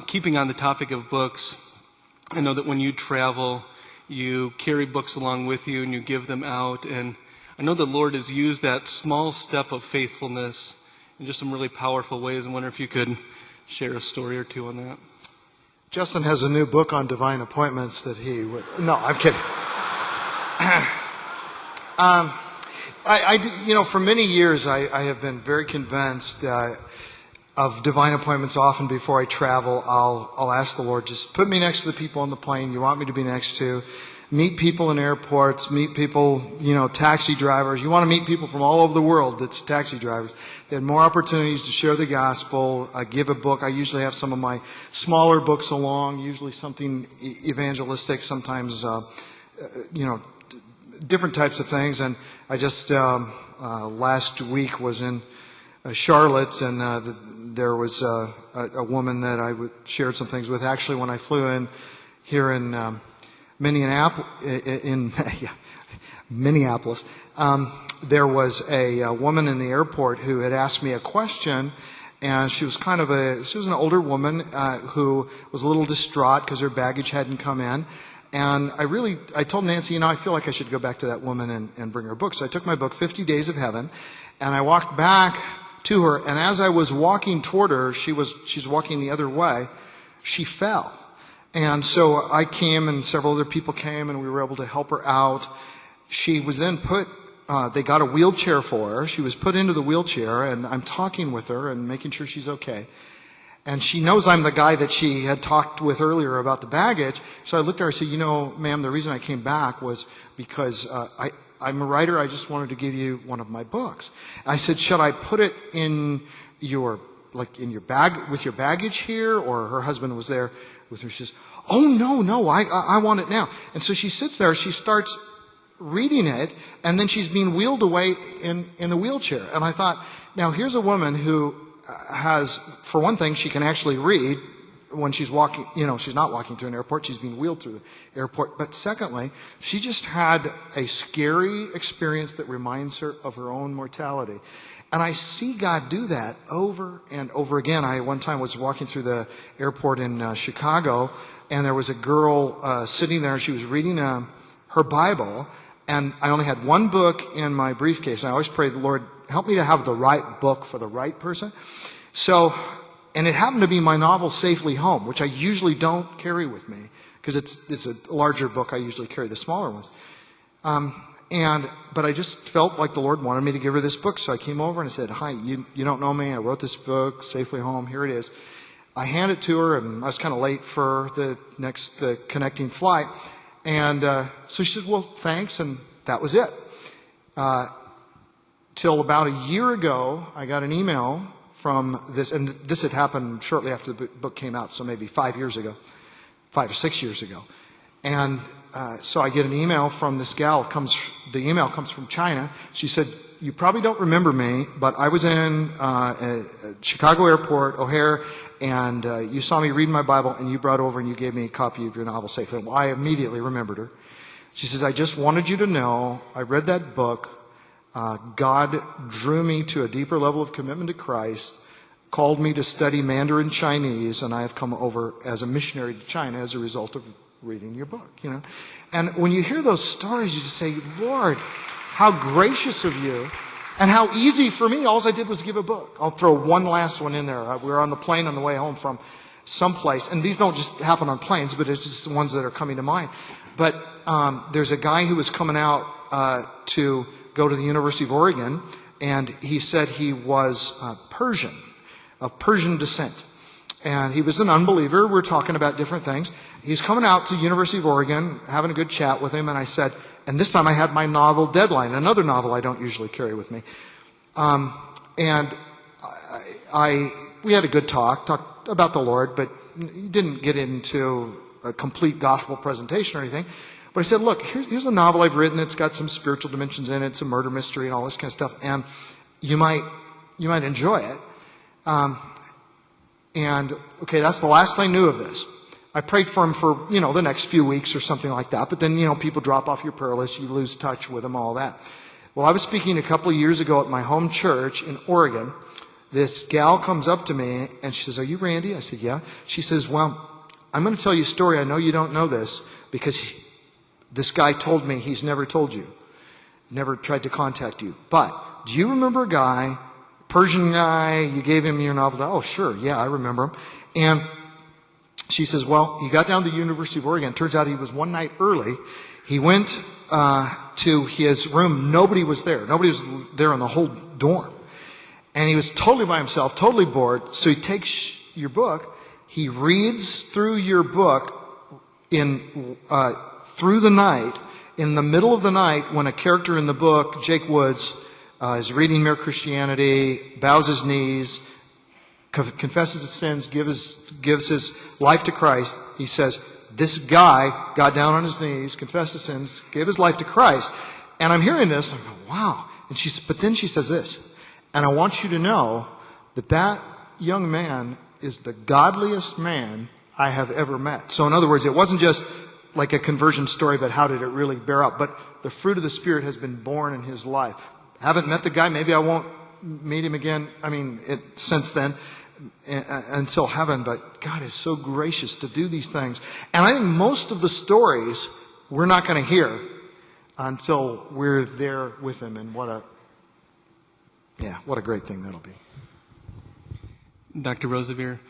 keeping on the topic of books, I know that when you travel, you carry books along with you and you give them out. And I know the Lord has used that small step of faithfulness in just some really powerful ways. I wonder if you could share a story or two on that. Justin has a new book on divine appointments that he would... No, I'm kidding. For many years, I have been very convinced of divine appointments. Often before I travel, I'll ask the Lord, just put me next to the people on the plane you want me to be next to. Meet people in airports, meet people, taxi drivers. You want to meet people from all over the world that's taxi drivers. They had more opportunities to share the gospel, give a book. I usually have some of my smaller books along, usually something evangelistic, sometimes, different types of things. And I just, last week was in Charlotte, and there was a woman that I shared some things with. Actually, when I flew in here in Minneapolis, there was a woman in the airport who had asked me a question, and she was an older woman who was a little distraught because her baggage hadn't come in. And I told Nancy, I feel like I should go back to that woman and bring her book. So I took my book, 50 Days of Heaven, and I walked back to her. And as I was walking toward her, she's walking the other way, she fell. And so I came, and several other people came, and we were able to help her out. She was then they got a wheelchair for her. She was put into the wheelchair, and I'm talking with her and making sure she's okay. And she knows I'm the guy that she had talked with earlier about the baggage. So I looked at her and said, ma'am, the reason I came back was because I'm a writer. I just wanted to give you one of my books. I said, should I put it in your bag with your baggage here? Or her husband was there with her. She says, oh, no, I want it now. And so she sits there, she starts reading it, and then she's being wheeled away in the wheelchair. And I thought, now here's a woman who has, for one thing, she can actually read when she's walking, she's not walking through an airport, she's being wheeled through the airport. But secondly, she just had a scary experience that reminds her of her own mortality. And I see God do that over and over again. I one time was walking through the airport in Chicago, and there was a girl sitting there, and she was reading her Bible, and I only had one book in my briefcase. And I always pray, the Lord, help me to have the right book for the right person. So, and it happened to be my novel, Safely Home, which I usually don't carry with me, because it's a larger book. I usually carry the smaller ones. But I just felt like the Lord wanted me to give her this book. So I came over and I said, hi, you don't know me. I wrote this book, Safely Home. Here it is. I handed it to her, and I was kind of late for the connecting flight. And so she said, well, thanks. And that was it. Till about a year ago, I got an email from this, and this had happened shortly after the book came out, so maybe 5 or 6 years ago. And so I get an email from this gal. The email comes from China. She said, you probably don't remember me, but I was in Chicago Airport, O'Hare, and you saw me reading my Bible, and you brought over and you gave me a copy of your novel, Safely. Well, I immediately remembered her. She says, I just wanted you to know, I read that book. God drew me to a deeper level of commitment to Christ, called me to study Mandarin Chinese, and I have come over as a missionary to China as a result of reading your book, And when you hear those stories, you just say, Lord, how gracious of you, and how easy for me. All I did was give a book. I'll throw one last one in there. We were on the plane on the way home from someplace, and these don't just happen on planes, but it's just the ones that are coming to mind. But there's a guy who was coming out to go to the University of Oregon, and he said he was Persian, of Persian descent. And he was an unbeliever. We're talking about different things. He's coming out to University of Oregon, having a good chat with him, and I said, and this time I had my novel deadline, another novel I don't usually carry with me. And we had a good talked about the Lord, but didn't get into a complete gospel presentation or anything. But I said, look, here's a novel I've written. It's got some spiritual dimensions in it. It's a murder mystery and all this kind of stuff. And you might enjoy it. And okay, that's the last I knew of this. I prayed for him for, the next few weeks or something like that. But then, people drop off your prayer list. You lose touch with them, all that. Well, I was speaking a couple of years ago at my home church in Oregon. this gal comes up to me and she says, "Are you Randy?" I said, "Yeah." She says, "Well, I'm going to tell you a story. I know you don't know this because this guy told me he's never told you, never tried to contact you. But do you remember a guy, Persian guy, you gave him your novel?" "Oh, sure. Yeah, I remember him." And she says, "Well, he got down to the University of Oregon. Turns out he was one night early. He went to his room. Nobody was there. Nobody was there in the whole dorm. And he was totally by himself, totally bored. So he takes your book. He reads through your book through the night. In the middle of the night, when a character in the book, Jake Woods, is reading Mere Christianity, bows his knees, confesses his sins, gives his life to Christ, he says, this guy got down on his knees, confessed his sins, gave his life to Christ." And I'm hearing this, I'm going, wow. But then she says this, "And I want you to know that young man is the godliest man I have ever met." So in other words, it wasn't just like a conversion story, but how did it really bear out? But the fruit of the Spirit has been born in his life. Haven't met the guy. Maybe I won't meet him again. Since then, until heaven. But God is so gracious to do these things. And I think most of the stories we're not going to hear until we're there with him. And what a great thing that'll be. Dr. Rosevere,